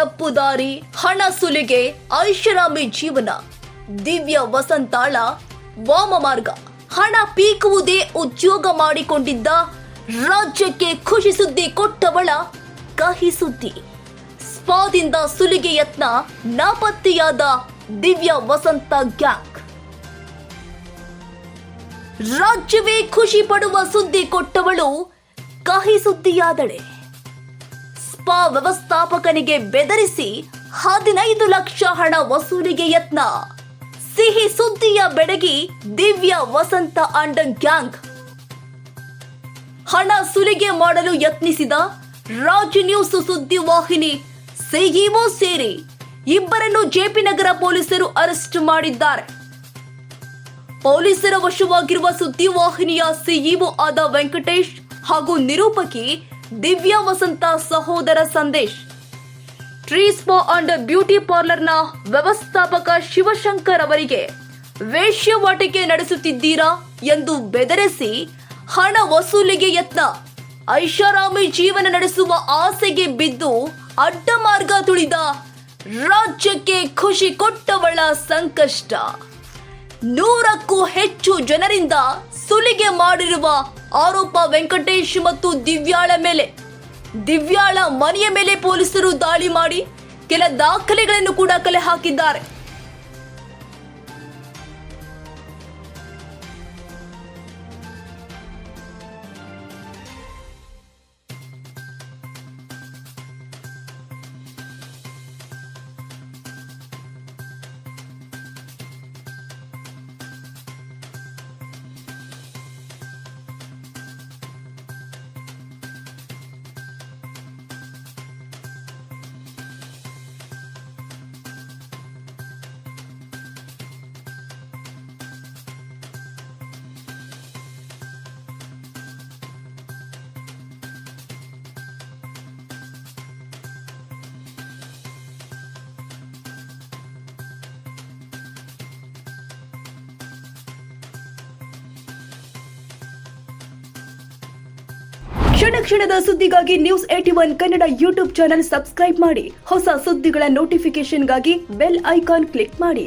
ತಪ್ಪು ದಾರಿ, ಹಣ ಸುಲಿಗೆ, ಐಷಾರಾಮಿ ಜೀವನ. ದಿವ್ಯ ವಸಂತಾಳ ವಾಮಮಾರ್ಗ. ಹಣ ಪೀಕುವುದೇ ಉದ್ಯೋಗ ಮಾಡಿಕೊಂಡಿದ್ದ, ರಾಜ್ಯಕ್ಕೆ ಖುಷಿ ಸುದ್ದಿ ಕೊಟ್ಟವಳ ಕಹಿ ಸುದ್ದಿ. ಸ್ಪಾದಿಂದ ಸುಲಿಗೆ ಯತ್ನ, ನಾಪತ್ತೆಯಾದ ದಿವ್ಯ ವಸಂತ ಗ್ಯಾಂಗ್. ರಾಜ್ಯವೇ ಖುಷಿ ಪಡುವ ಸುದ್ದಿ ಕೊಟ್ಟವಳು ಕಹಿ ಸುದ್ದಿಯಾದಳೆ. ಸ್ಪಾ ವ್ಯವಸ್ಥಾಪಕನಿಗೆ ಬೆದರಿಸಿ 15 ಲಕ್ಷ ಹಣ ವಸೂಲಿಗೆ ಯತ್ನ. ಸಿಹಿ ಸುದ್ದಿಯ ಬೆಡಗಿ ದಿವ್ಯ ವಸಂತ ಅಂಡ್ ಗ್ಯಾಂಗ್. ಹಣ ಸುಲಿಗೆ ಮಾಡಲು ಯತ್ನಿಸಿದ ರಾಜ್ ನ್ಯೂಸ್ ಸುದ್ದಿವಾಹಿನಿ ಸಿಇಒ ಸೇರಿ ಇಬ್ಬರನ್ನು ಜೆಪಿ ನಗರ ಪೊಲೀಸರು ಅರೆಸ್ಟ್ ಮಾಡಿದ್ದಾರೆ. ಪೊಲೀಸರ ವಶವಾಗಿರುವ ಸುದ್ದಿವಾಹಿನಿಯ ಸಿಇಒ ಆದ ವೆಂಕಟೇಶ್ ಹಾಗೂ ನಿರೂಪಕಿ ದಿವ್ಯಾ ವಸಂತ ಸಹೋದರ Sandesh, tree spa and beauty ಪಾರ್ಲರ್ನ ವ್ಯವಸ್ಥಾಪಕ ಶಿವಶಂಕರ್ ಅವರಿಗೆ ವೇಶ್ಯಾವಾಟಿಕೆ ನಡೆಸುತ್ತಿದ್ದೀರಾ ಎಂದು ಬೆದರಿಸಿ ಹಣ ವಸೂಲಿಗೆ ಯತ್ನ. ಐಷಾರಾಮಿ ಜೀವನ ನಡೆಸುವ ಆಸೆಗೆ ಬಿದ್ದು ಅಡ್ಡ ಮಾರ್ಗ ತುಳಿದ, ರಾಜ್ಯಕ್ಕೆ ಖುಷಿ ಕೊಟ್ಟವಳ ಸಂಕಷ್ಟ. 100ಕ್ಕೂ ಹೆಚ್ಚು ಜನರಿಂದ ಸುಲಿಗೆ ಮಾಡಿರುವ ಆರೋಪ ವೆಂಕಟೇಶ್ ಮತ್ತು ದಿವ್ಯಾಳ ಮೇಲೆ. ದಿವ್ಯಾಳ ಮನೆಯ ಮೇಲೆ ಪೊಲೀಸರು ದಾಳಿ ಮಾಡಿ ಕೆಲ ದಾಖಲೆಗಳನ್ನು ಕೂಡ ಕಲೆ ಹಾಕಿದ್ದಾರೆ. ಕ್ಷಣ ಕ್ಷಣದ ಸುದ್ದಿಗಾಗಿ News81 Kannada YouTube channel subscribe ಮಾಡಿ. ಹೊಸ ಸುದ್ದಿಗಳ ನೋಟಿಫಿಕೇಶನ್ಗಾಗಿ ಬೆಲ್ ಐಕಾನ್ ಕ್ಲಿಕ್ ಮಾಡಿ.